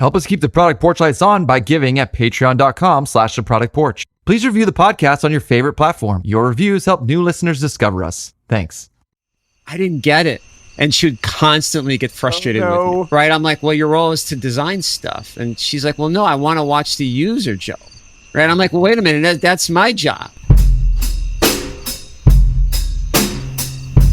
Help us keep the Product Porch lights on by giving at patreon.com/theproductporch. Please review the podcast on your favorite platform. Your reviews help new listeners discover us. Thanks. I didn't get it. And she would constantly get frustrated with me, right? I'm like, well, your role is to design stuff. And she's like, well, no, I want to watch the user, Joe. Right? I'm like, well, wait a minute, that's my job.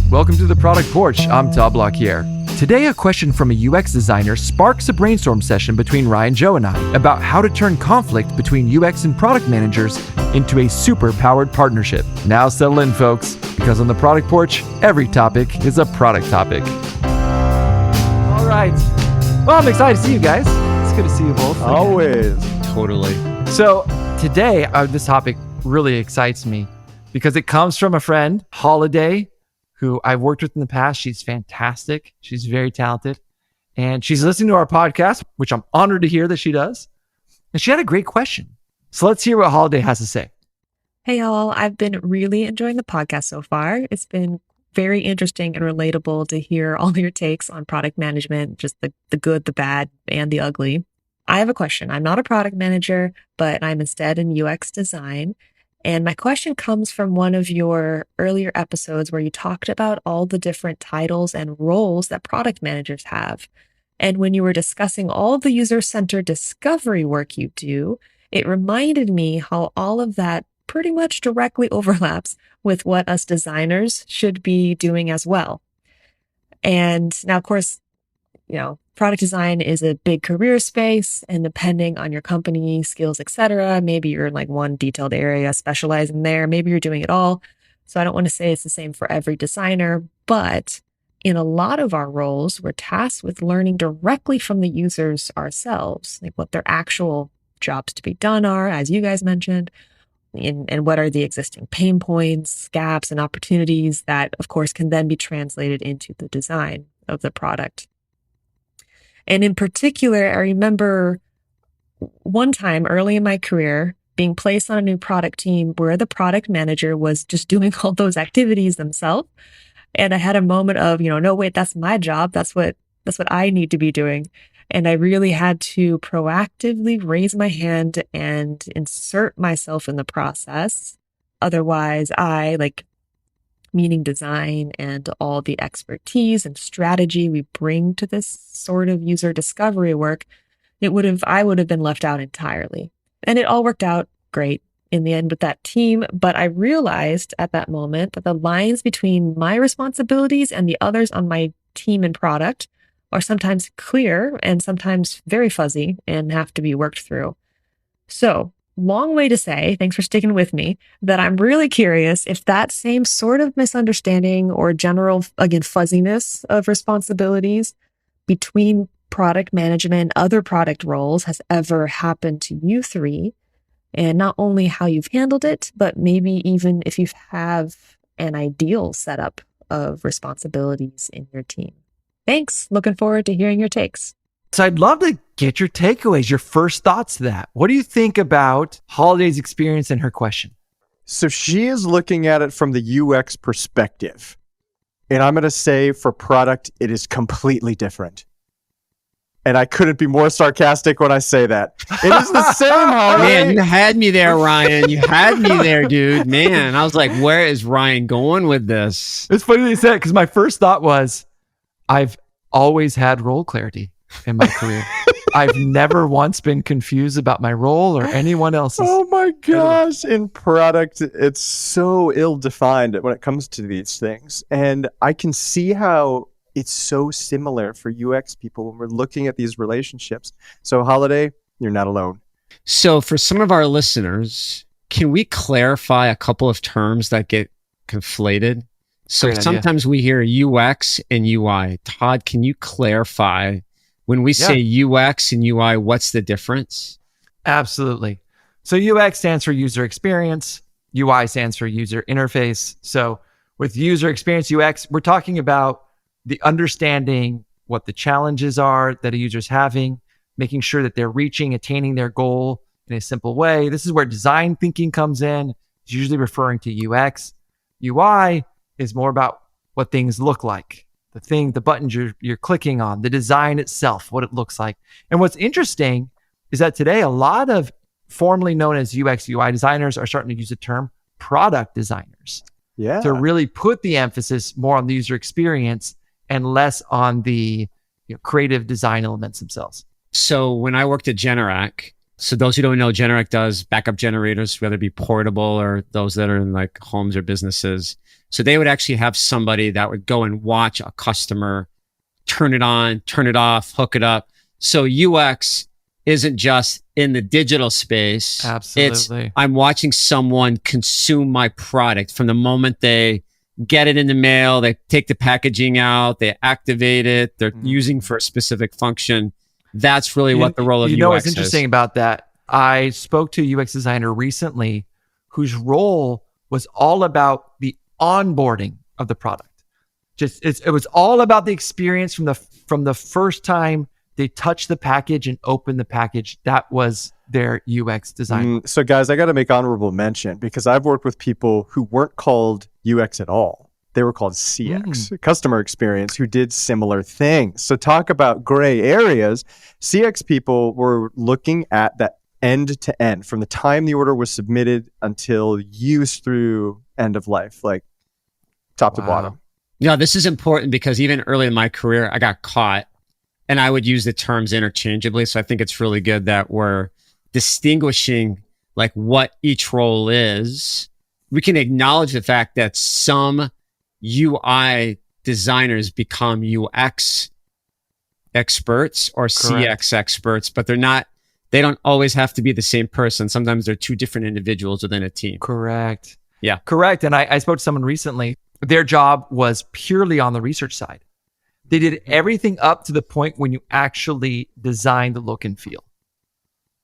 Welcome to the Product Porch. I'm Todd Block-Here. Today, a question from a UX designer sparks a brainstorm session between Ryan, Joe, and I about how to turn conflict between UX and product managers into a super-powered partnership. Now settle in, folks, because on the Product Porch, every topic is a product topic. All right. Well, I'm excited to see you guys. It's good to see you both. Always. Totally. So today, this topic really excites me because it comes from a friend, Holiday, who I've worked with in the past. She's fantastic. She's very talented. And she's listening to our podcast, which I'm honored to hear that she does. And she had a great question. So let's hear what Holiday has to say. Hey, y'all. I've been really enjoying the podcast so far. It's been very interesting and relatable to hear all your takes on product management, just the good, the bad, and the ugly. I have a question. I'm not a product manager, but I'm instead in UX design. And my question comes from one of your earlier episodes where you talked about all the different titles and roles that product managers have. And when you were discussing all the user-centered discovery work you do, it reminded me how all of that pretty much directly overlaps with what us designers should be doing as well. And now, of course, product design is a big career space, and depending on your company, skills, etc., maybe you're in like one detailed area, specializing there. Maybe you're doing it all. So I don't want to say it's the same for every designer, but in a lot of our roles, we're tasked with learning directly from the users ourselves, like what their actual jobs to be done are, as you guys mentioned, and what are the existing pain points, gaps, and opportunities that, of course, can then be translated into the design of the product. And in particular, I remember one time early in my career being placed on a new product team where the product manager was just doing all those activities themselves. And I had a moment of, no, wait, that's my job. That's what I need to be doing. And I really had to proactively raise my hand and insert myself in the process. Otherwise, meaning design and all the expertise and strategy we bring to this sort of user discovery work, I would have been left out entirely. And it all worked out great in the end with that team. But I realized at that moment that the lines between my responsibilities and the others on my team and product are sometimes clear and sometimes very fuzzy and have to be worked through. So, long way to say, thanks for sticking with me, that I'm really curious if that same sort of misunderstanding or general, again, fuzziness of responsibilities between product management and other product roles has ever happened to you three, and not only how you've handled it, but maybe even if you have an ideal setup of responsibilities in your team. Thanks. Looking forward to hearing your takes. So I'd love to get your takeaways, your first thoughts to that. What do you think about Holiday's experience and her question? So she is looking at it from the UX perspective. And I'm going to say for product, it is completely different. And I couldn't be more sarcastic when I say that. It is the same, Holiday. Man, you had me there, Ryan. You had me there, dude. Man, I was like, where is Ryan going with this? It's funny that you said it because my first thought was, I've always had role clarity in my career. I've never once been confused about my role or anyone else's. Oh my gosh. In product, it's so ill-defined when it comes to these things. And I can see how it's so similar for UX people when we're looking at these relationships. So Holiday, you're not alone. So for some of our listeners, can we clarify a couple of terms that get conflated? So sometimes we hear UX and UI. Todd, can you clarify when we say UX and UI, what's the difference? Absolutely. So UX stands for user experience. UI stands for user interface. So with user experience UX, we're talking about the understanding what the challenges are that a user's having, making sure that they're attaining their goal in a simple way. This is where design thinking comes in. It's usually referring to UX. UI is more about what things look like, the thing, the buttons you're clicking on, the design itself, what it looks like. And what's interesting is that today, a lot of formerly known as UX UI designers are starting to use the term product designers to really put the emphasis more on the user experience and less on the creative design elements themselves. So when I worked at Generac, so those who don't know, Generac does backup generators, whether it be portable or those that are in like homes or businesses. So they would actually have somebody that would go and watch a customer, turn it on, turn it off, hook it up. So UX isn't just in the digital space. Absolutely. I'm watching someone consume my product from the moment they get it in the mail, they take the packaging out, they activate it, they're using for a specific function. That's really what the role of UX is. You know what's interesting about that? I spoke to a UX designer recently whose role was all about the onboarding of the product. It was all about the experience from the first time they touched the package and opened the package. That was their UX design. So guys, I got to make honorable mention because I've worked with people who weren't called UX at all. They were called CX, customer experience, who did similar things. So talk about gray areas. CX people were looking at that end to end from the time the order was submitted until use through end of life, like top to bottom. Yeah, this is important because even early in my career, I got caught and I would use the terms interchangeably. So I think it's really good that we're distinguishing like what each role is. We can acknowledge the fact that some UI designers become UX experts or CX experts, but they don't always have to be the same person. Sometimes they're two different individuals within a team. Correct. Yeah. Correct. And I spoke to someone recently. Their job was purely on the research side. They did everything up to the point when you actually design the look and feel.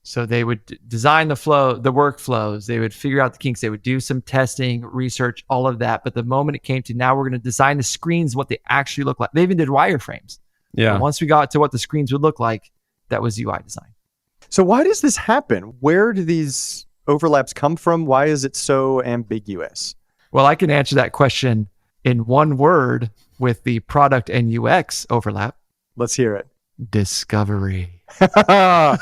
So they would design the workflows, they would figure out the kinks, they would do some testing, research, all of that. But the moment it came to now we're going to design the screens, what they actually look like. They even did wireframes. Yeah. And once we got to what the screens would look like, that was UI design. So why does this happen? Where do these overlaps come from? Why is it so ambiguous? Well, I can answer that question in one word with the product and UX overlap. Let's hear it. Discovery. I'm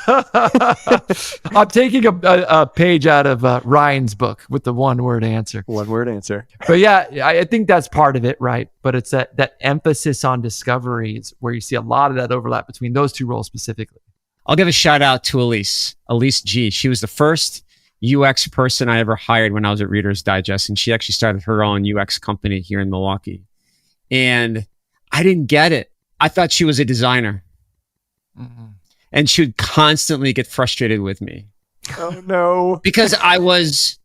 taking a page out of Ryan's book with the one-word answer. One-word answer. But yeah, I think that's part of it, right? But it's that emphasis on discovery is where you see a lot of that overlap between those two roles specifically. I'll give a shout out to Elise G. She was the first UX person I ever hired when I was at Reader's Digest, and she actually started her own UX company here in Milwaukee. And I didn't get it. I thought she was a designer. And she would constantly get frustrated with me. Oh, no. Because I was,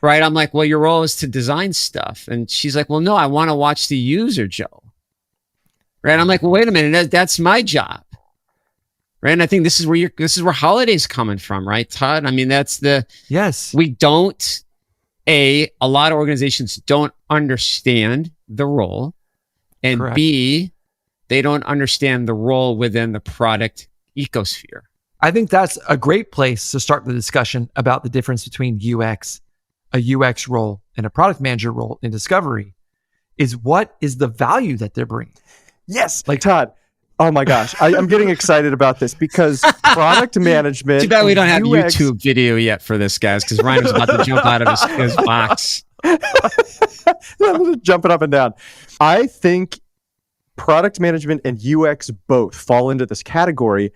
right? I'm like, well, your role is to design stuff. And she's like, well, no, I want to watch the user, Joe. Right? I'm like, well, wait a minute. That's my job. Right? And I think this is where Holiday's coming from, right, Todd? I mean, yes. We don't, a lot of organizations don't understand the role. And Correct. B, they don't understand the role within the product ecosphere. I think that's a great place to start the discussion about the difference between UX, a UX role, and a product manager role in discovery. Is what is the value that they're bringing? Yes, like Todd. Oh my gosh, I'm getting excited about this because product management. Too bad we don't have UX... YouTube video yet for this, guys, because Ryan was about to jump out of his box. I'm jumping up and down. I think product management and UX both fall into this category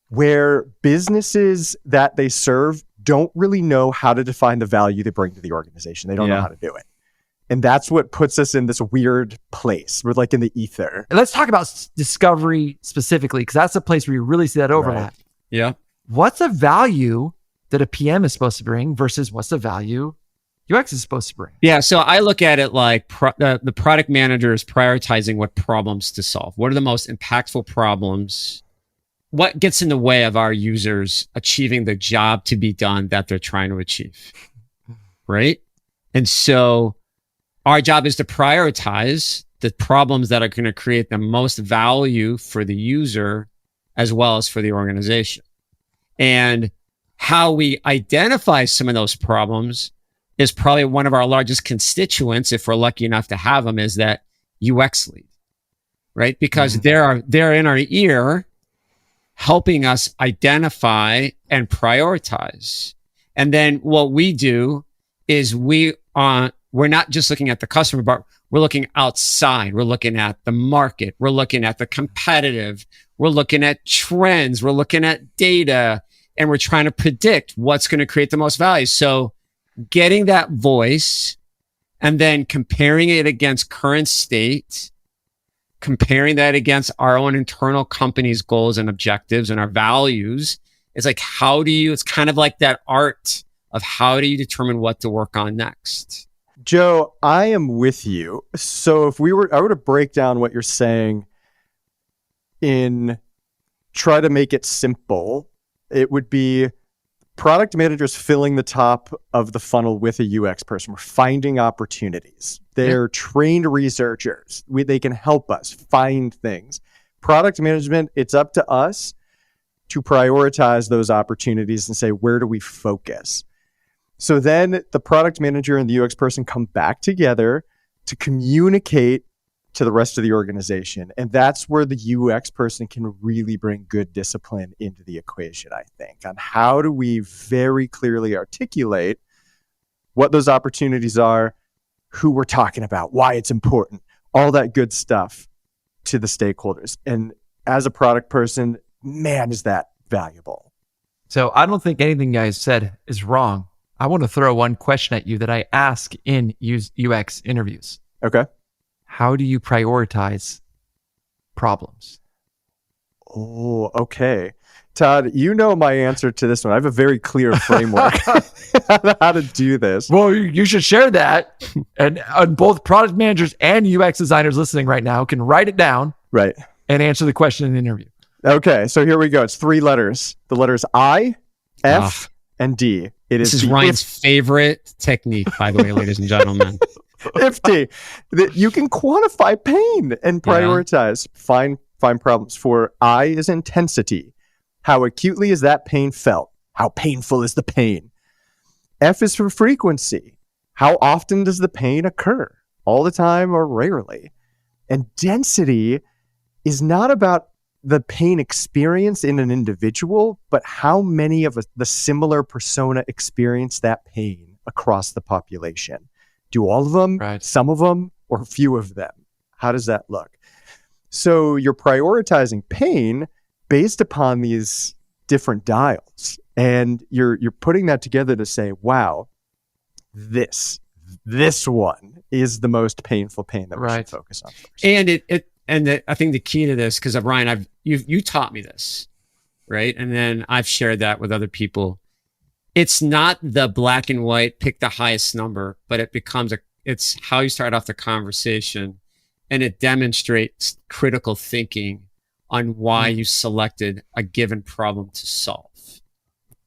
where businesses that they serve don't really know how to define the value they bring to the organization. They don't know how to do it. And that's what puts us in this weird place. We're like in the ether. And let's talk about discovery specifically, because that's a place where you really see that overlap. Right. Yeah. What's the value that a PM is supposed to bring versus what's the value UX is supposed to bring? Yeah. So I look at it like the product manager is prioritizing what problems to solve. What are the most impactful problems? What gets in the way of our users achieving the job to be done that they're trying to achieve? Right. And so our job is to prioritize the problems that are going to create the most value for the user as well as for the organization. And how we identify some of those problems is probably one of our largest constituents, if we're lucky enough to have them, is that UX lead. right? Because they're in our ear helping us identify and prioritize. And then what we do is we're not just looking at the customer, but we're looking outside. We're looking at the market. We're looking at the competitive. We're looking at trends. We're looking at data, and we're trying to predict what's going to create the most value. So getting that voice and then comparing it against current state, comparing that against our own internal company's goals and objectives and our values. It's like, it's kind of like that art of how do you determine what to work on next? Joe, I am with you. So if I were to break down what you're saying in try to make it simple, it would be product managers filling the top of the funnel with a UX person. We're finding opportunities. They're trained researchers. They can help us find things. Product management, it's up to us to prioritize those opportunities and say, where do we focus? So then the product manager and the UX person come back together to communicate to the rest of the organization. And that's where the UX person can really bring good discipline into the equation, I think, on how do we very clearly articulate what those opportunities are, who we're talking about, why it's important, all that good stuff to the stakeholders. And as a product person, man, is that valuable. So I don't think anything you guys said is wrong. I want to throw one question at you that I ask in UX interviews. Okay. How do you prioritize problems? Oh, okay. Todd, you know my answer to this one. I have a very clear framework on how to do this. Well, you should share that. And both product managers and UX designers listening right now can write it down. Right. And answer the question in the interview. Okay, so here we go. It's 3 letters. The letters I, F, and D. This is Ryan's favorite technique, by the way, ladies and gentlemen. IFT. You can quantify pain and prioritize. Find problems. For I is intensity. How acutely is that pain felt? How painful is the pain? F is for frequency. How often does the pain occur? All the time or rarely? And density is not about the pain experience in an individual, but how many of the similar persona experience that pain across the population. Do all of them, some of them, or few of them? How does that look? So you're prioritizing pain based upon these different dials. And you're putting that together to say, wow, this one is the most painful pain that we should focus on first. And I think the key to this, because Ryan, you taught me this, right? And then I've shared that with other people. It's not the black and white, pick the highest number, but it's how you start off the conversation, and it demonstrates critical thinking on why you selected a given problem to solve.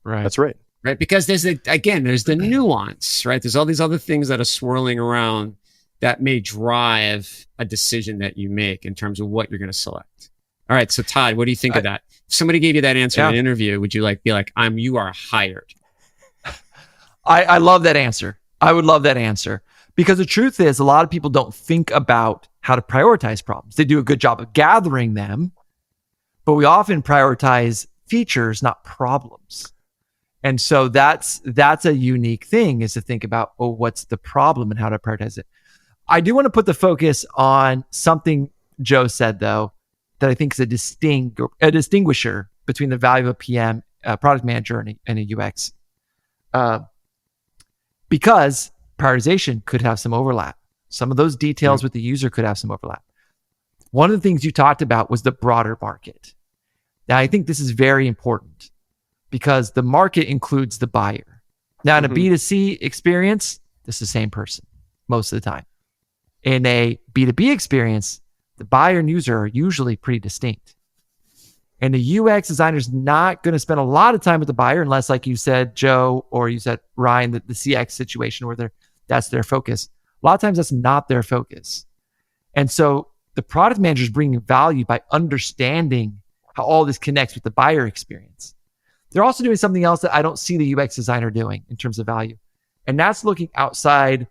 Right. That's right. Right. Because there's the nuance, right? There's all these other things that are swirling around that may drive a decision that you make in terms of what you're going to select. All right. So Todd, what do you think of that? If somebody gave you that answer in an interview, would you be like, you are hired? I love that answer. I would love that answer, because the truth is a lot of people don't think about how to prioritize problems. They do a good job of gathering them, but we often prioritize features, not problems. And so that's a unique thing, is to think about, what's the problem and how to prioritize it. I do want to put the focus on something Joe said, though, that I think is a distinguisher between the value of a PM, product manager, and a UX. Because prioritization could have some overlap. Some of those details with the user could have some overlap. One of the things you talked about was the broader market. Now, I think this is very important, because the market includes the buyer. Now, in a B2C experience, this is the same person most of the time. In a B2B experience, the buyer and user are usually pretty distinct. And the UX designer is not going to spend a lot of time with the buyer unless, like you said, Joe, or you said, Ryan, the CX situation where that's their focus. A lot of times that's not their focus. And so the product manager is bringing value by understanding how all this connects with the buyer experience. They're also doing something else that I don't see the UX designer doing in terms of value. And that's looking outside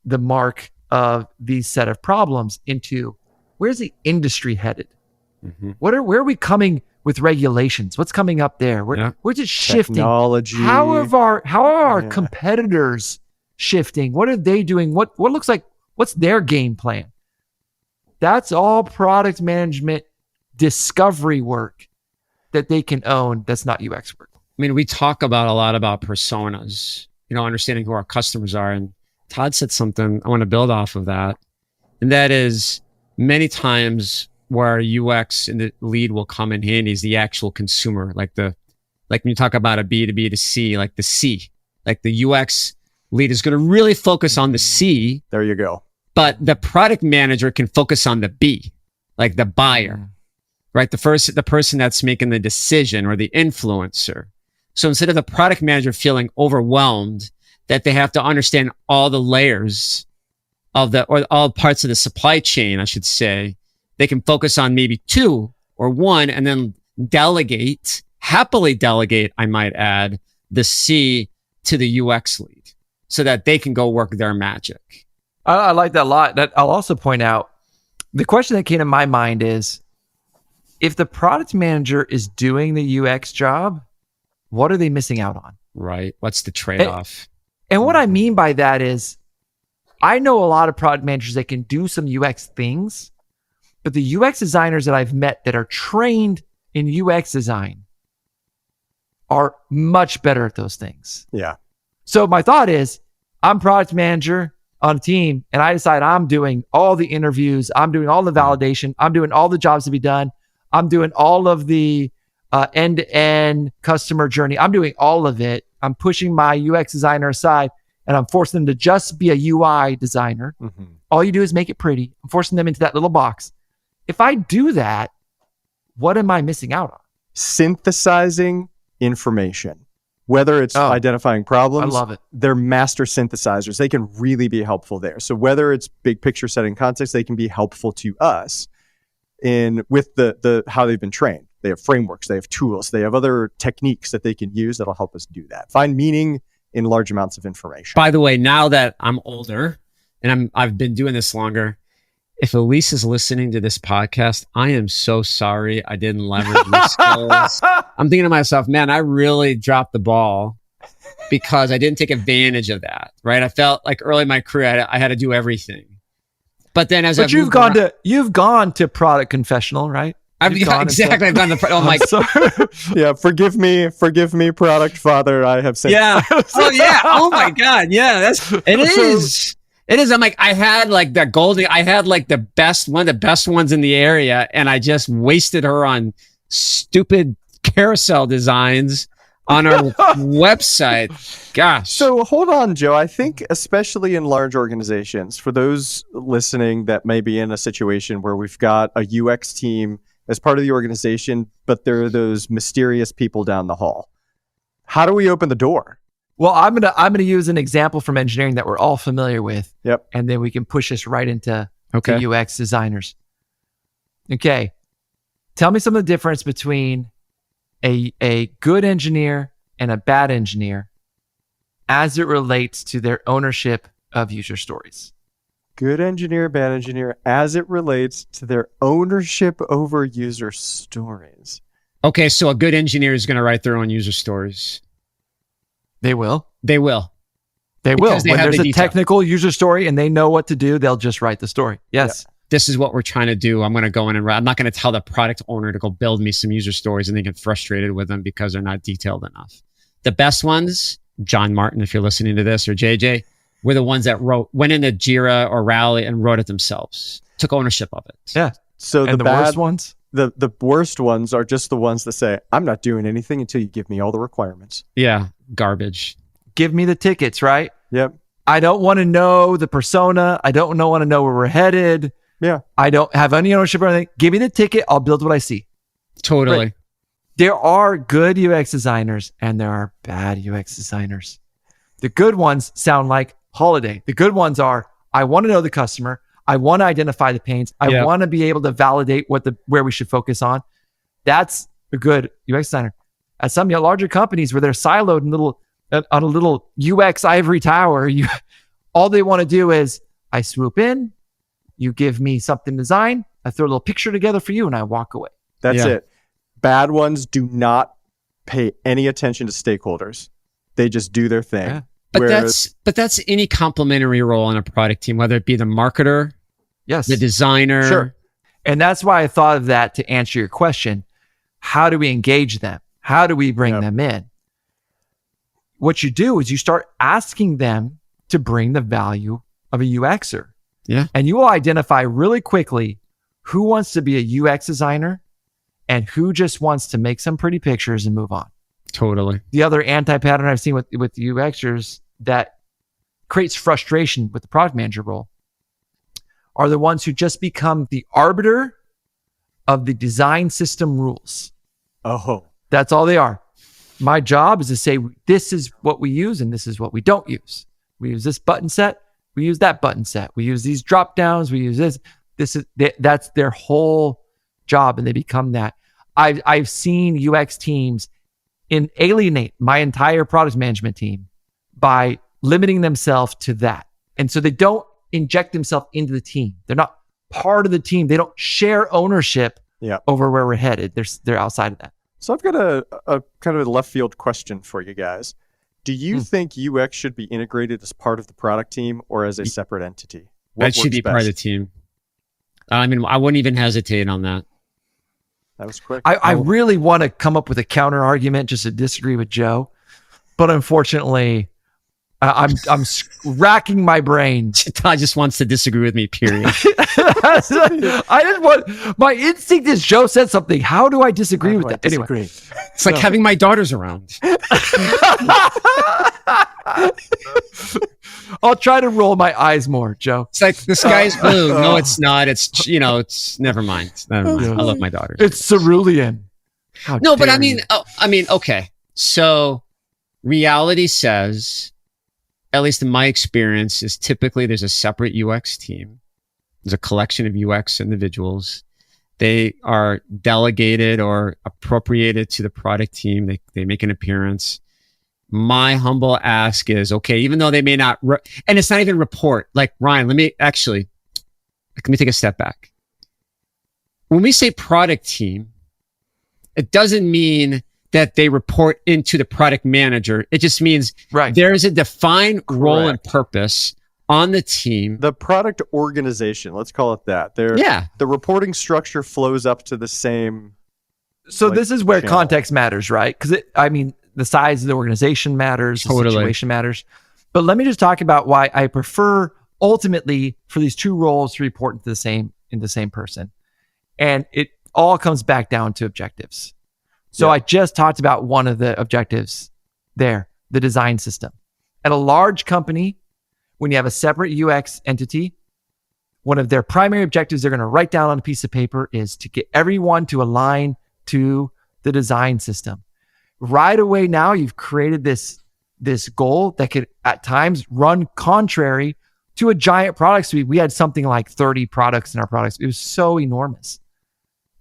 the mark of these set of problems into where's the industry headed? Where are we coming with regulations? What's coming up there? Where's it shifting? Technology. How are our competitors shifting? What are they doing? What looks like, what's their game plan? That's all product management discovery work that they can own. That's not UX work. I mean, we talk a lot about personas, understanding who our customers are. And Todd said something, I want to build off of that. And that is many times where UX and the lead will come in handy is the actual consumer. Like when you talk about a B to B to C, like the C, like the UX lead is going to really focus on the C. There you go. But the product manager can focus on the B, like the buyer, right? The person that's making the decision or the influencer. So instead of the product manager feeling overwhelmed that they have to understand all the layers or all parts of the supply chain, I should say, they can focus on maybe 2 or 1 and then happily delegate, I might add, the C to the UX lead so that they can go work their magic. I like that a lot. That I'll also point out, the question that came to my mind is, if the product manager is doing the UX job, what are they missing out on? Right. What's the trade-off? And what I mean by that is, I know a lot of product managers that can do some UX things, but the UX designers that I've met that are trained in UX design are much better at those things. Yeah. So my thought is, I'm product manager on a team and I decide I'm doing all the interviews, I'm doing all the validation, I'm doing all the jobs to be done, I'm doing all of the end-to-end customer journey, I'm doing all of it. I'm pushing my UX designer aside and I'm forcing them to just be a UI designer. All you do is make it pretty. I'm forcing them into that little box. If I do that, what am I missing out on? Synthesizing information. Whether it's identifying problems, I love it. They're master synthesizers. They can really be helpful there. So whether it's big picture setting context, they can be helpful to us with the how they've been trained. They have frameworks, they have tools, they have other techniques that they can use that'll help us do that. Find meaning in large amounts of information. By the way, now that I'm older and I've been doing this longer, if Elise is listening to this podcast, I am so sorry I didn't leverage my skills. I'm thinking to myself, man, I really dropped the ball because I didn't take advantage of that, right? I felt like early in my career, I had to do everything. But then you've gone to product confessional, right? Exactly. I've done yeah, forgive me, product father. I have said. Yeah. Oh yeah. Oh my God. Yeah. It is. I'm like, I had like one of the best ones in the area, and I just wasted her on stupid carousel designs on our website. Gosh. So hold on, Joe. I think especially in large organizations, for those listening that may be in a situation where we've got a UX team as part of the organization, but there are those mysterious people down the hall. How do we open the door? Well, I'm gonna use an example from engineering that we're all familiar with. Yep. And then we can push this right into the UX designers. Okay. Tell me some of the difference between a good engineer and a bad engineer as it relates to their ownership of user stories. Good engineer, bad engineer, as it relates to their ownership over user stories. Okay, so a good engineer is going to write their own user stories. They will. They will. When there's a technical user story and they know what to do, they'll just write the story. Yes. Yeah. This is what we're trying to do. I'm going to go in and write. I'm not going to tell the product owner to go build me some user stories and they get frustrated with them because they're not detailed enough. The best ones, John Martin, if you're listening to this, or JJ, were the ones that went into Jira or Rally and wrote it themselves, took ownership of it. Yeah. So the worst ones? The worst ones are just the ones that say, I'm not doing anything until you give me all the requirements. Yeah. Garbage. Give me the tickets, right? Yep. I don't want to know the persona. I don't want to know where we're headed. Yeah. I don't have any ownership or anything. Give me the ticket. I'll build what I see. Totally. Right. There are good UX designers and there are bad UX designers. The good ones sound like Holiday. The good ones are, I want to know the customer. I want to identify the pains. I want to be able to validate where we should focus on. That's a good UX designer. At some larger companies where they're siloed on a little UX ivory tower, all they want to do is, I swoop in, you give me something to design, I throw a little picture together for you and I walk away. That's it. Bad ones do not pay any attention to stakeholders. They just do their thing. Yeah. But that's any complementary role on a product team, whether it be the marketer, Yes. the designer. Sure. And that's why I thought of that to answer your question. How do we engage them? How do we bring them in? What you do is you start asking them to bring the value of a UXer. Yeah. And you will identify really quickly who wants to be a UX designer and who just wants to make some pretty pictures and move on. Totally. The other anti-pattern I've seen with UXers that creates frustration with the product manager role are the ones who just become the arbiter of the design system rules. Oh, That's all they are. My job is to say, this is what we use and this is what we don't use. We use this button set. We use that button set. We use these drop downs. We use this. That's their whole job, and they become that. I've seen UX teams alienate my entire product management team by limiting themselves to that. And so they don't inject themselves into the team. They're not part of the team. They don't share ownership over where we're headed. They're outside of that. So I've got a kind of a left field question for you guys. Do you think UX should be integrated as part of the product team or as a separate entity? That should be part of the team. I mean, I wouldn't even hesitate on that. That was quick. I really want to come up with a counter argument just to disagree with Joe, but unfortunately, I'm racking my brain. Todd just wants to disagree with me, period. I just want, my instinct is Joe said something. How do I disagree with that? Anyway, It's like having my daughters around. I'll try to roll my eyes more, Joe. It's like the sky's blue. No, it's not. It's never mind. I love my daughters. It's cerulean. No, but I mean, okay. So reality says, at least in my experience, is typically there's a separate UX team. There's a collection of UX individuals. They are delegated or appropriated to the product team. They make an appearance. My humble ask is, okay, even though they may not, and it's not even report. Like, Ryan, let me take a step back. When we say product team, it doesn't mean that they report into the product manager. It just means there is a defined role and purpose on the team. The product organization, let's call it that. The reporting structure flows up to the same. So this is where context matters, right? Because the size of the organization matters, the situation matters. But let me just talk about why I prefer ultimately for these two roles to report into the same person. And it all comes back down to objectives. So I just talked about one of the objectives there, the design system. At a large company, when you have a separate UX entity, one of their primary objectives they're going to write down on a piece of paper is to get everyone to align to the design system. Right away now, you've created this goal that could at times run contrary to a giant product suite. We had something like 30 products in our products. It was so enormous.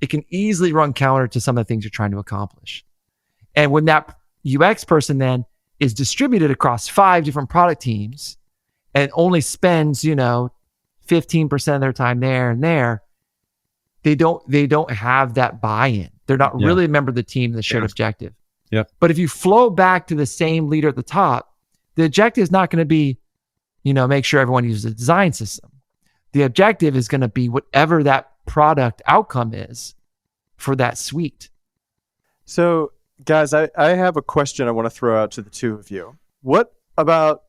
It can easily run counter to some of the things you're trying to accomplish. And when that UX person then is distributed across 5 different product teams and only spends, 15% of their time there and there, they don't have that buy-in. They're not really a member of the team, the shared objective. Yep. But if you flow back to the same leader at the top, the objective is not going to be, make sure everyone uses the design system. The objective is going to be whatever that product outcome is for that suite. So, guys, I have a question I want to throw out to the two of you. What about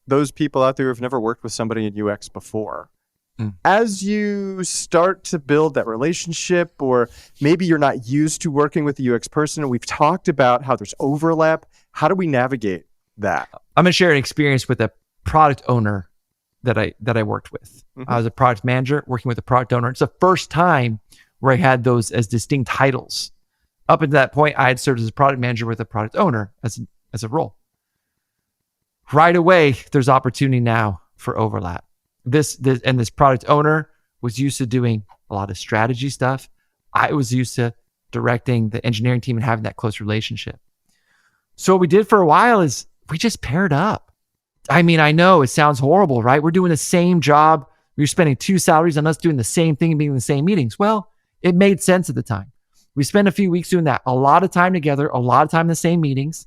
those people out there who've never worked with somebody in UX before? As you start to build that relationship, or maybe you're not used to working with the UX person, and we've talked about how there's overlap, how do we navigate that? I'm going to share an experience with a product owner that I worked with. I was a product manager working with a product owner. It's the first time where I had those as distinct titles. Up until that point, I had served as a product manager with a product owner as a role. Right away, there's opportunity now for overlap. This product owner was used to doing a lot of strategy stuff. I was used to directing the engineering team and having that close relationship. So what we did for a while is we just paired up. I mean, I know it sounds horrible, right? We're doing the same job We were spending 2 salaries on us doing the same thing and being in the same meetings. Well, it made sense at the time. We spent a few weeks doing that, a lot of time together, a lot of time in the same meetings,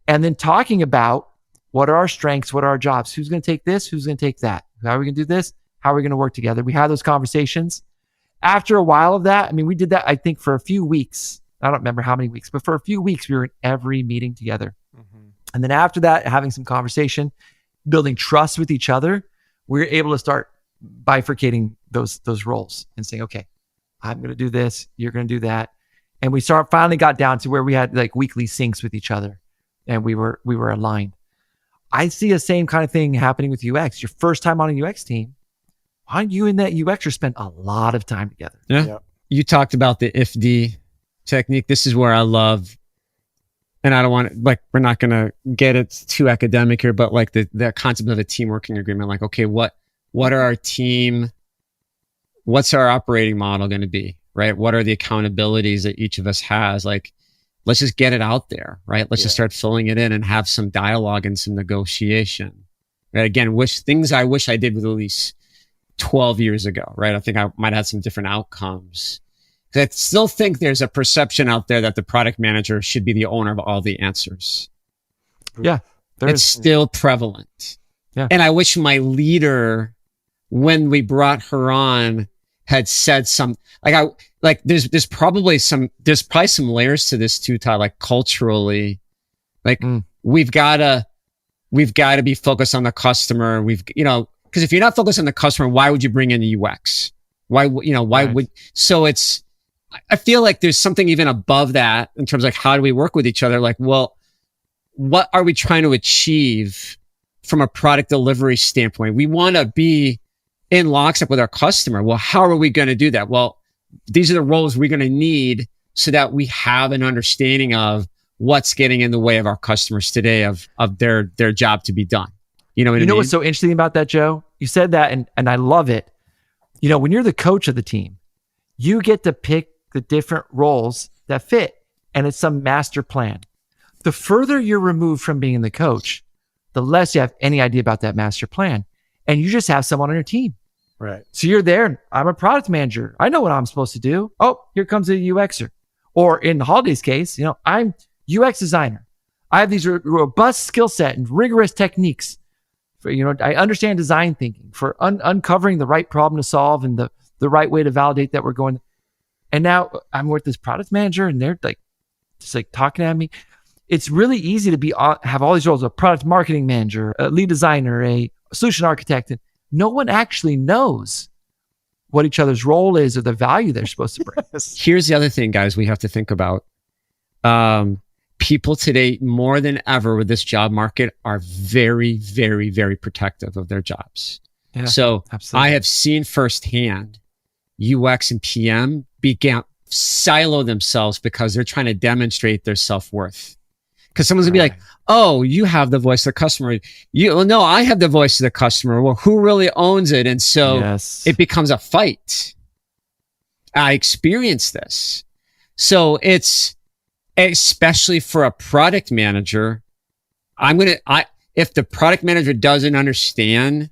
and then talking about what are our strengths, what are our jobs, who's going to take this, who's going to take that, how are we going to do this, how are we going to work together. We had those conversations. After a while of that, I mean, we did that, I think, for a few weeks. I don't remember how many weeks, but for a few weeks, we were in every meeting together. Mm-hmm. And then after that, having some conversation, building trust with each other, we were able to start bifurcating those roles and saying, okay, I'm going to do this, you're going to do that. And we finally got down to where we had like weekly syncs with each other and we were aligned. I see the same kind of thing happening with UX. Your first time on a UX team, why don't you and that UXer spend a lot of time together? Yeah. Yep. You talked about the IFD technique. This is where I love, and I don't want to, like, we're not going to get it too academic here, but like the concept of a team working agreement, like, okay, what are our team, what's our operating model going to be, right? What are the accountabilities that each of us has? Like, let's just get it out there, right? Let's just start filling it in and have some dialogue and some negotiation. Right? Again, things I wish I did with at least 12 years ago, right? I think I might have had some different outcomes. I still think there's a perception out there that the product manager should be the owner of all the answers. Yeah. It's still prevalent. Yeah. And I wish my leader, when we brought her on, had said some, there's probably some layers to this too, Todd, like culturally, like we've got to be focused on the customer. Because if you're not focused on the customer, why would you bring in the UX? I feel like there's something even above that in terms of like, how do we work with each other? Like, well, what are we trying to achieve from a product delivery standpoint? We want to be in lockstep with our customer. Well, how are we going to do that? Well, these are the roles we're going to need so that we have an understanding of what's getting in the way of our customers today of their job to be done. You know what I mean? What's so interesting about that, Joe? You said that, and I love it. When you're the coach of the team, you get to pick the different roles that fit, and it's some master plan. The further you're removed from being the coach, the less you have any idea about that master plan, and you just have someone on your team. Right. So you're there. I'm a product manager. I know what I'm supposed to do. Oh, here comes a UXer. Or in Holiday's case, I'm UX designer. I have these robust skill set and rigorous techniques. For, I understand design thinking for uncovering the right problem to solve and the right way to validate that we're going. And now I'm with this product manager, and they're just talking at me. It's really easy to have all these roles: a product marketing manager, a lead designer, a solution architect, and no one actually knows what each other's role is or the value they're supposed to bring. Here's the other thing, guys, we have to think about. People today, more than ever with this job market, are very, very, very protective of their jobs. Yeah, so absolutely. I have seen firsthand UX and PM silo themselves because they're trying to demonstrate their self-worth. Because someone's gonna be like, oh, you have the voice of the customer. No, I have the voice of the customer. Well, who really owns it? And so it becomes a fight. I experienced this. So it's, especially for a product manager, if the product manager doesn't understand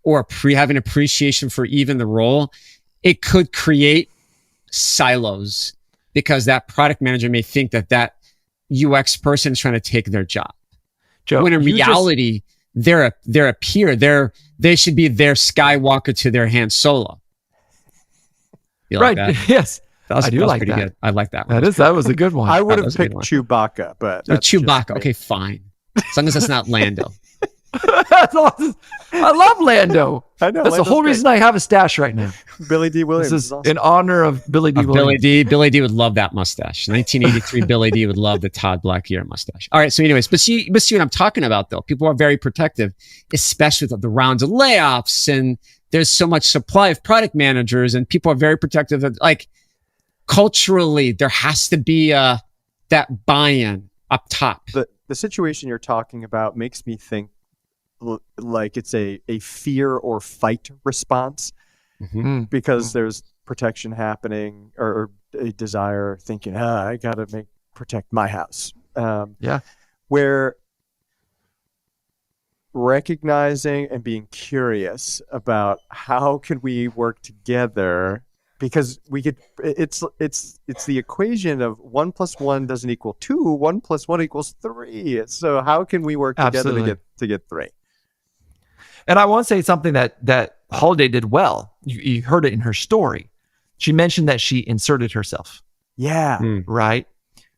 or have an appreciation for even the role, it could create silos because that product manager may think that UX person is trying to take their job. Joe, when in reality, they're a peer. They should be their Skywalker to their Han Solo. You like that? Yes. I do like that. Good. I like that one. That was a good one. I would have picked Chewbacca, but Chewbacca. Okay, fine. As long as that's not Lando. That's awesome. I love Lando. I know. That's the whole reason I have a stash right now. Billy D. Williams. This is awesome. In honor of Billy D. Williams. Billy D would love that mustache. 1983 Billy D would love the Todd Blackyear mustache. All right. So anyways, but see what I'm talking about though. People are very protective, especially with the rounds of layoffs, and there's so much supply of product managers, and people are very protective of, like, culturally, there has to be that buy-in up top. The situation you're talking about makes me think like it's a fear or fight response, because there's protection happening or a desire thinking, I got to protect my house. Where recognizing and being curious about how can we work together, because we could, it's the equation of 1 + 1 doesn't equal 2, 1 + 1 equals 3. So how can we work together to get 3? And I want to say something that Holiday did well. You heard it in her story. She mentioned that she inserted herself. Yeah. Right?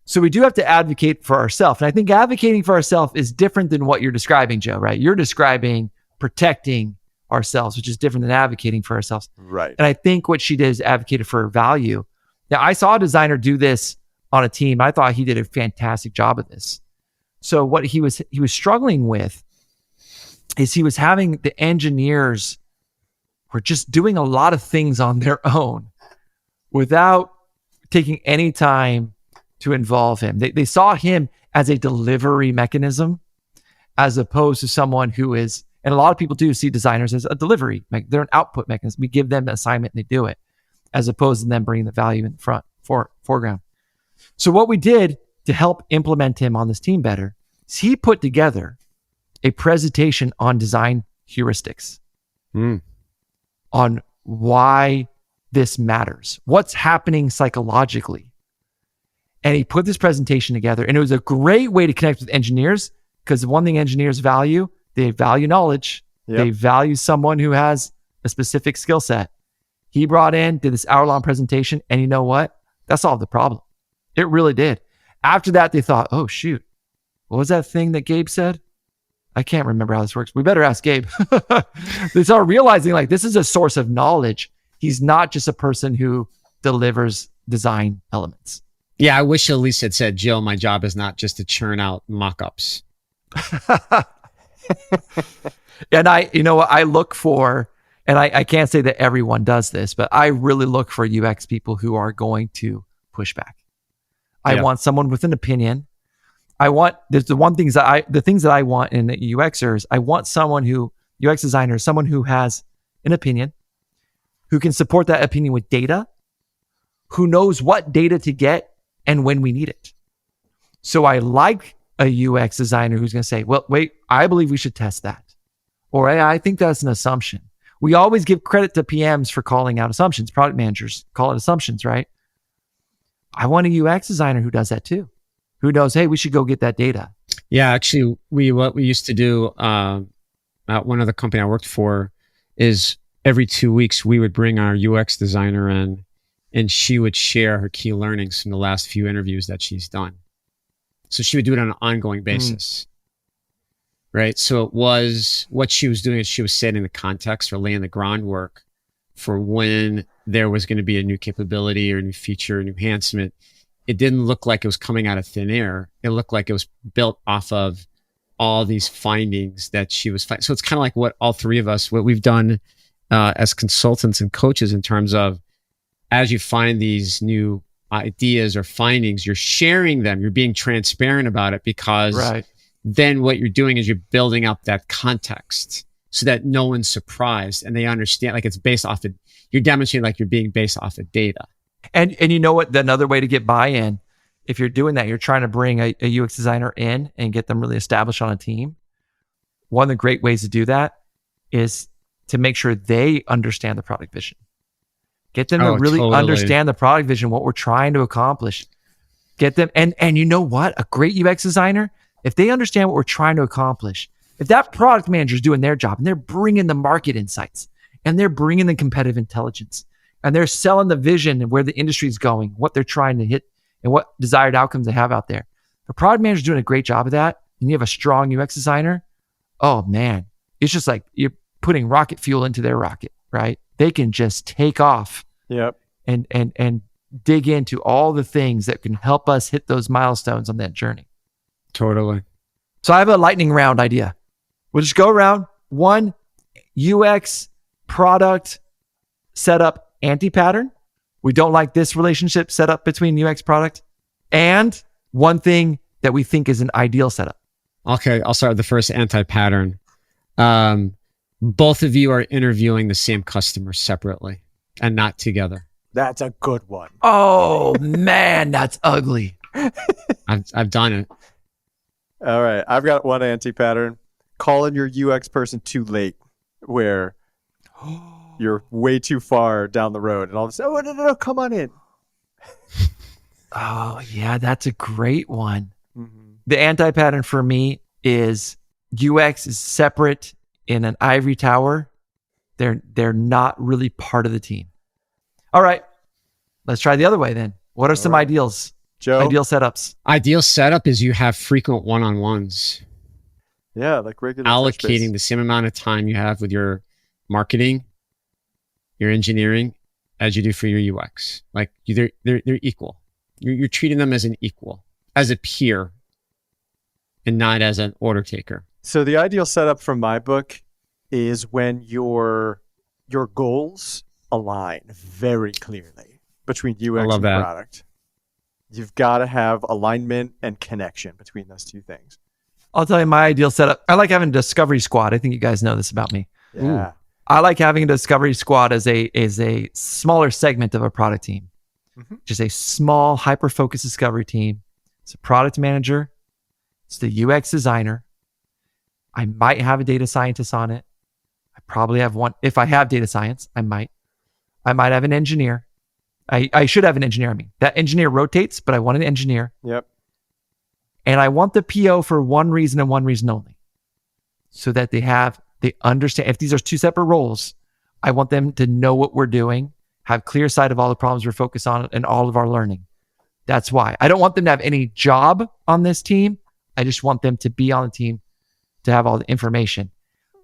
So we do have to advocate for ourselves. And I think advocating for ourselves is different than what you're describing, Joe, right? You're describing protecting ourselves, which is different than advocating for ourselves. Right. And I think what she did is advocated for her value. Now, I saw a designer do this on a team. I thought he did a fantastic job of this. So what he was struggling with is he was having the engineers were just doing a lot of things on their own without taking any time to involve him. They saw him as a delivery mechanism as opposed to someone who is, and a lot of people do see designers as a delivery. They're an output mechanism. We give them an assignment and they do it, as opposed to them bringing the value in the foreground. So what we did to help implement him on this team better is he put together a presentation on design heuristics, on why this matters, what's happening psychologically. And he put this presentation together, and it was a great way to connect with engineers, because the one thing engineers value, they value knowledge. Yep. They value someone who has a specific skill set. He brought in, did this hour-long presentation, and you know what? That solved the problem. It really did. After that, they thought, oh, shoot, what was that thing that Gabe said? I can't remember how this works. We better ask Gabe. They start realizing like this is a source of knowledge. He's not just a person who delivers design elements. Yeah, I wish Elise had said, Jill, my job is not just to churn out mock-ups. And I look for, and I can't say that everyone does this, but I really look for UX people who are going to push back. I want someone with an opinion. The things that I want in UXers, I want someone who, UX designer, someone who has an opinion, who can support that opinion with data, who knows what data to get and when we need it. So I like a UX designer who's going to say, well, wait, I believe we should test that. Or I think that's an assumption. We always give credit to PMs for calling out assumptions. Product managers call it assumptions, right? I want a UX designer who does that too. Who knows, hey, we should go get that data. Yeah, actually, what we used to do at one other company I worked for is every 2 weeks, we would bring our UX designer in, and she would share her key learnings from the last few interviews that she's done. So she would do it on an ongoing basis. Right? So it was, what she was doing is she was setting the context or laying the groundwork for when there was going to be a new capability or a new feature, a new enhancement. It didn't look like it was coming out of thin air. It looked like it was built off of all these findings that she was finding. So it's kind of like what all three of us, what we've done as consultants and coaches in terms of, as you find these new ideas or findings, you're sharing them, you're being transparent about it, because then what you're doing is you're building up that context so that no one's surprised and they understand, like it's based off of, you're demonstrating like you're being based off of data. And you know what? Another way to get buy-in, if you're doing that, you're trying to bring a UX designer in and get them really established on a team. One of the great ways to do that is to make sure they understand the product vision. Get them to really understand the product vision, what we're trying to accomplish. Get them, and you know what? A great UX designer, if they understand what we're trying to accomplish, if that product manager is doing their job and they're bringing the market insights and they're bringing the competitive intelligence and they're selling the vision and where the industry is going, what they're trying to hit and what desired outcomes they have out there. If a product manager is doing a great job of that and you have a strong UX designer, oh man, it's just like you're putting rocket fuel into their rocket, right? They can just take off and dig into all the things that can help us hit those milestones on that journey. Totally. So I have a lightning round idea. We'll just go around. One, UX product setup anti-pattern. We don't like this relationship set up between UX product. And one thing that we think is an ideal setup. Okay, I'll start with the first anti-pattern. Both of you are interviewing the same customer separately and not together. That's a good one. Oh man, that's ugly. I've done it. All right, I've got one anti-pattern. calling your UX person too late, where you're way too far down the road, and all of a sudden, oh no, come on in. Oh yeah, that's a great one. Mm-hmm. The anti-pattern for me is UX is separate in an ivory tower. They're not really part of the team. All right, let's try the other way then. What are some ideals? Joe? Ideal setups. Ideal setup is you have frequent one-on-ones. Yeah, like regular Allocating the same amount of time you have with your marketing, your engineering, as you do for your UX. Like they're equal. You're treating them as an equal, as a peer, and not as an order taker. So the ideal setup from my book is when your goals align very clearly between UX and product. You've got to have alignment and connection between those two things. I'll tell you my ideal setup. I like having a discovery squad. I think you guys know this about me. Yeah. Ooh. I like having a discovery squad as a smaller segment of a product team. Mm-hmm. Just a small, hyper-focused discovery team. It's a product manager. It's the UX designer. I might have a data scientist on it. I probably have one. If I have data science, I might have an engineer. I should have an engineer. I mean, that engineer rotates, but I want an engineer. Yep. And I want the PO for one reason and one reason only. So that they understand. If these are two separate roles, I want them to know what we're doing, have clear sight of all the problems we're focused on, and all of our learning. That's why. I don't want them to have any job on this team. I just want them to be on the team to have all the information.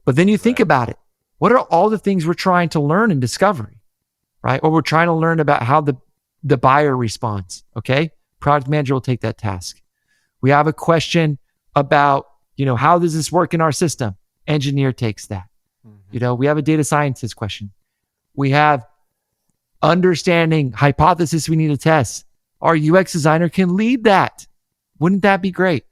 But then you think about it. What are all the things we're trying to learn in discovery, right? Or we're trying to learn about how the buyer responds, okay? Product manager will take that task. We have a question about, how does this work in our system? Engineer takes that. Mm-hmm. We have a data scientist question. We have understanding hypothesis we need to test. Our UX designer can lead that. Wouldn't that be great?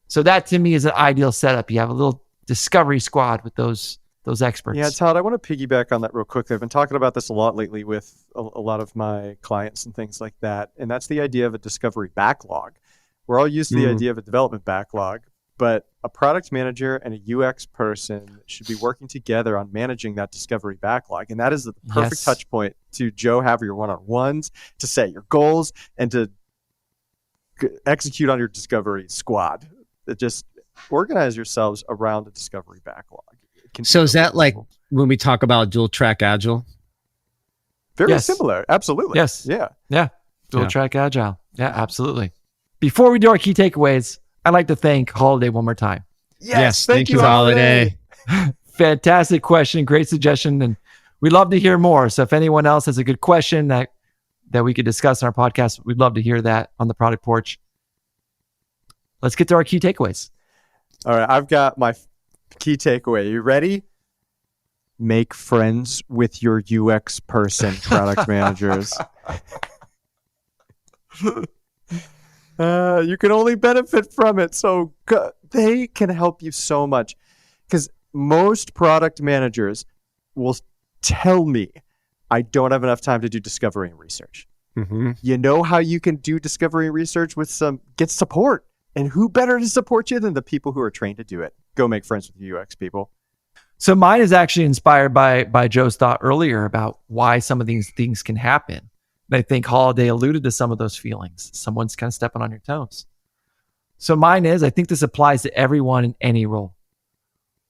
So that to me is an ideal setup. You have a little discovery squad with those experts. Yeah, Todd, I want to piggyback on that real quickly. I've been talking about this a lot lately with a lot of my clients and things like that. And that's the idea of a discovery backlog. We're all used to the idea of a development backlog, but a product manager and a UX person should be working together on managing that discovery backlog. And that is the perfect touch point to Joe, have your one-on-ones, to set your goals, and to execute on your discovery squad. Just organize yourselves around a discovery backlog. So is that like when we talk about dual track agile? Very similar. Absolutely. Yes. Yeah. Dual track agile. Yeah, absolutely. Before we do our key takeaways, I'd like to thank Holiday one more time. Yes. Thank you, Holiday. Fantastic question. Great suggestion. And we'd love to hear more. So if anyone else has a good question that we could discuss in our podcast, we'd love to hear that on the Product Porch. Let's get to our key takeaways. All right. I've got my key takeaway. You ready? Make friends with your UX person, product managers. You can only benefit from it. So they can help you so much. Because most product managers will tell me, I don't have enough time to do discovery and research. Mm-hmm. You know how you can do discovery and research get support. And who better to support you than the people who are trained to do it? Go make friends with UX people. So mine is actually inspired by Joe's thought earlier about why some of these things can happen. And I think Holiday alluded to some of those feelings. Someone's kind of stepping on your toes. So mine is, I think this applies to everyone in any role.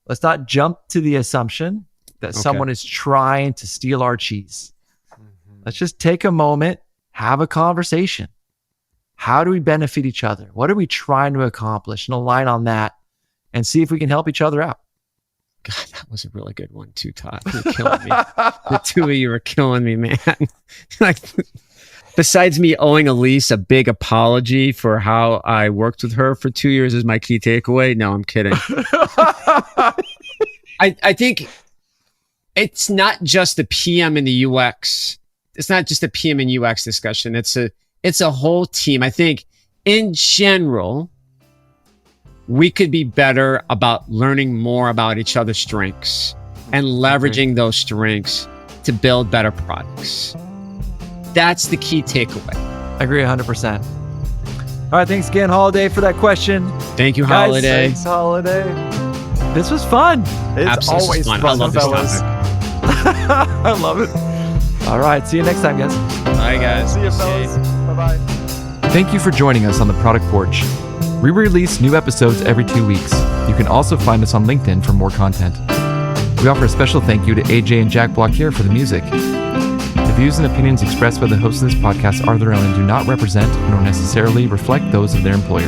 Let's not jump to the assumption that someone is trying to steal our cheese. Mm-hmm. Let's just take a moment, have a conversation. How do we benefit each other? What are we trying to accomplish? And align on that and see if we can help each other out. God, that was a really good one too, Todd. You're killing me. The two of you are killing me, man. Like, besides me owing Elise a big apology for how I worked with her for 2 years is my key takeaway. No, I'm kidding. I think it's not just the PM and the UX. It's not just a PM and UX discussion. It's a whole team. I think in general, we could be better about learning more about each other's strengths and leveraging those strengths to build better products. That's the key takeaway. I agree 100%. All right. Thanks again, Holiday, for that question. Thank you, Guys, Holiday. Thanks, Holiday. This was fun. It's Absolutely always fun. fun, I love this fellas. topic. I love it. All right. See you next time, guys. Bye, guys. See you, fellas. Bye-bye. Thank you for joining us on the Product Porch. We release new episodes every 2 weeks. You can also find us on LinkedIn for more content. We offer a special thank you to AJ and Jack Block here for the music. The views and opinions expressed by the hosts of this podcast are their own and do not represent nor necessarily reflect those of their employer.